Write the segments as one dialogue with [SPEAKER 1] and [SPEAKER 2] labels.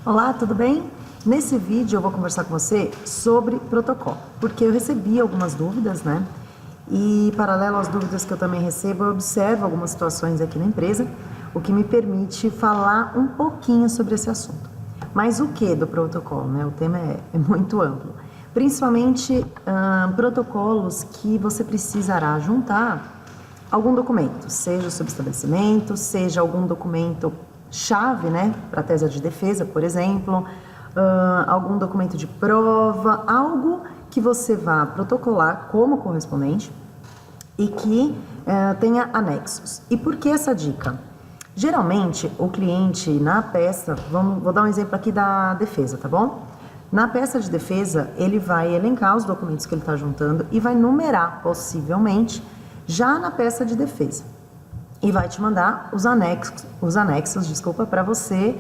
[SPEAKER 1] Olá, tudo bem? Nesse vídeo eu vou conversar com você sobre protocolo, porque eu recebi algumas dúvidas, né? E paralelo às dúvidas que eu também recebo, eu observo algumas situações aqui na empresa, o que me permite falar um pouquinho sobre esse assunto. Mas o que do protocolo, né? O tema é muito amplo. Principalmente protocolos que você precisará juntar algum documento, seja o subestabelecimento, seja algum documento chave, né, para a tese de defesa, por exemplo, algum documento de prova, algo que você vá protocolar como correspondente e que tenha anexos. E por que essa dica? Geralmente, o cliente na peça, vou dar um exemplo aqui da defesa, tá bom? Na peça de defesa, ele vai elencar os documentos que ele está juntando e vai numerar, possivelmente, já na peça de defesa. E vai te mandar os anexos, para você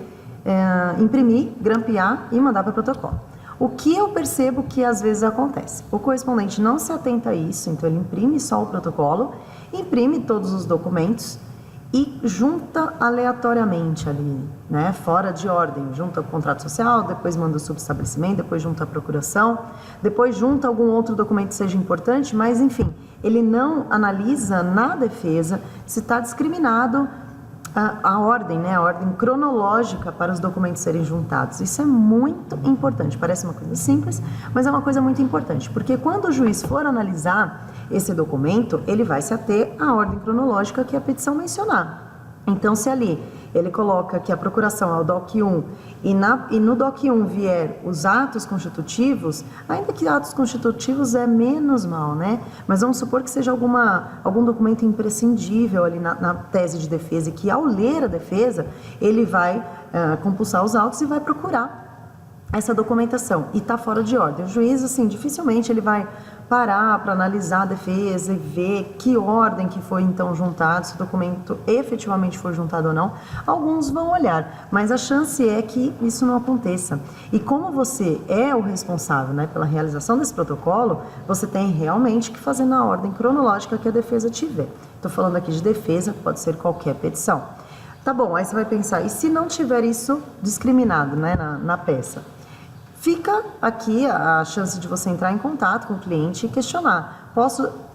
[SPEAKER 1] imprimir, grampear e mandar para o protocolo. O que eu percebo que às vezes acontece? O correspondente não se atenta a isso, então ele imprime só o protocolo, imprime todos os documentos e junta aleatoriamente ali, né, fora de ordem. Junta o contrato social, depois manda o subestabelecimento, depois junta a procuração, depois junta algum outro documento que seja importante, mas enfim, ele não analisa na defesa se está discriminado a ordem, né, a ordem cronológica para os documentos serem juntados. Isso é muito importante, parece uma coisa simples, mas é uma coisa muito importante, porque quando o juiz for analisar esse documento, ele vai se ater à ordem cronológica que a petição mencionar. Então, se ali ele coloca que a procuração é o DOC 1 e no DOC 1 vier os atos constitutivos, ainda que atos constitutivos é menos mal, né? Mas vamos supor que seja algum documento imprescindível ali na tese de defesa e que ao ler a defesa, ele vai compulsar os autos e vai procurar essa documentação e está fora de ordem. O juiz, assim, dificilmente ele vai parar para analisar a defesa e ver que ordem que foi então juntado, se o documento efetivamente foi juntado ou não. Alguns vão olhar, mas a chance é que isso não aconteça. E como você é o responsável, né, pela realização desse protocolo, você tem realmente que fazer na ordem cronológica que a defesa tiver. Estou falando aqui de defesa, pode ser qualquer petição. Tá bom, aí você vai pensar, e se não tiver isso discriminado, né, na peça? Fica aqui a chance de você entrar em contato com o cliente e questionar.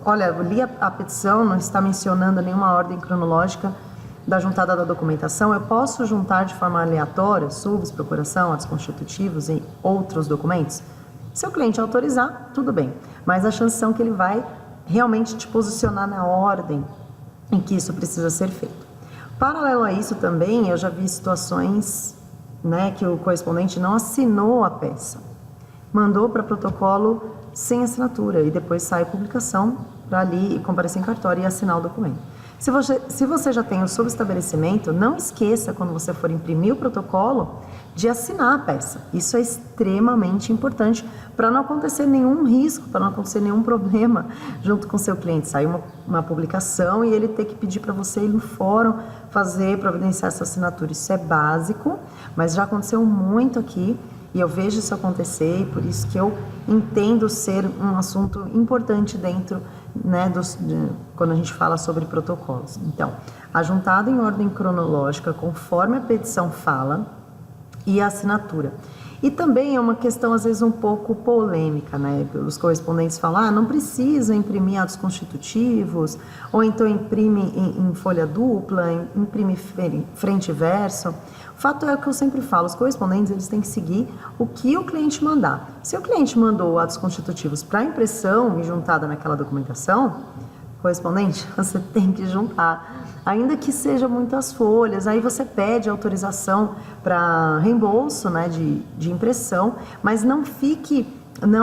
[SPEAKER 1] Olha, eu li a petição, não está mencionando nenhuma ordem cronológica da juntada da documentação, eu posso juntar de forma aleatória, subs, procuração, atos constitutivos e outros documentos? Se o cliente autorizar, tudo bem, mas a chance são que ele vai realmente te posicionar na ordem em que isso precisa ser feito. Paralelo a isso também, eu já vi situações, né, que o correspondente não assinou a peça, mandou para protocolo sem assinatura e depois sai a publicação para ali comparecer em cartório e assinar o documento. Se você já tem o subestabelecimento, não esqueça, quando você for imprimir o protocolo, de assinar a peça. Isso é extremamente importante para não acontecer nenhum risco, para não acontecer nenhum problema junto com o seu cliente. Sair uma publicação e ele ter que pedir para você ir no fórum providenciar essa assinatura. Isso é básico, mas já aconteceu muito aqui e eu vejo isso acontecer e por isso que eu entendo ser um assunto importante dentro, né, quando a gente fala sobre protocolos. Então, ajuntado em ordem cronológica, conforme a petição fala, e a assinatura. E também é uma questão, às vezes, um pouco polêmica, né? Os correspondentes falam, não precisa imprimir atos constitutivos, ou então imprime em folha dupla, imprime frente e verso. O fato é o que eu sempre falo, os correspondentes eles têm que seguir o que o cliente mandar. Se o cliente mandou atos constitutivos para impressão e juntada naquela documentação, correspondente, você tem que juntar, ainda que seja muitas folhas, aí você pede autorização para reembolso, né, de impressão, mas não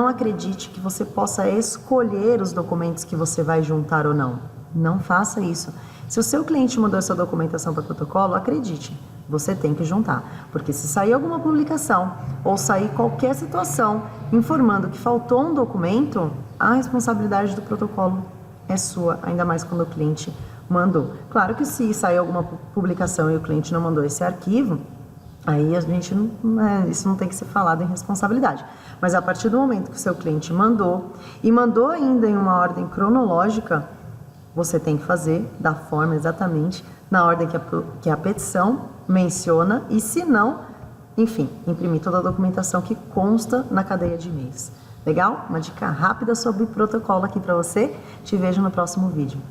[SPEAKER 1] acredite que você possa escolher os documentos que você vai juntar ou não. Não faça isso. Se o seu cliente mandou essa documentação para o protocolo, acredite, você tem que juntar, porque se sair alguma publicação ou sair qualquer situação informando que faltou um documento, a responsabilidade do protocolo é sua, ainda mais quando o cliente mandou. Claro que se sair alguma publicação e o cliente não mandou esse arquivo, aí a gente isso não tem que ser falado em responsabilidade. Mas a partir do momento que o seu cliente mandou, e mandou ainda em uma ordem cronológica, você tem que fazer da forma exatamente na ordem que a petição menciona, e se não, enfim, imprimir toda a documentação que consta na cadeia de e-mails. Legal? Uma dica rápida sobre protocolo aqui para você. Te vejo no próximo vídeo.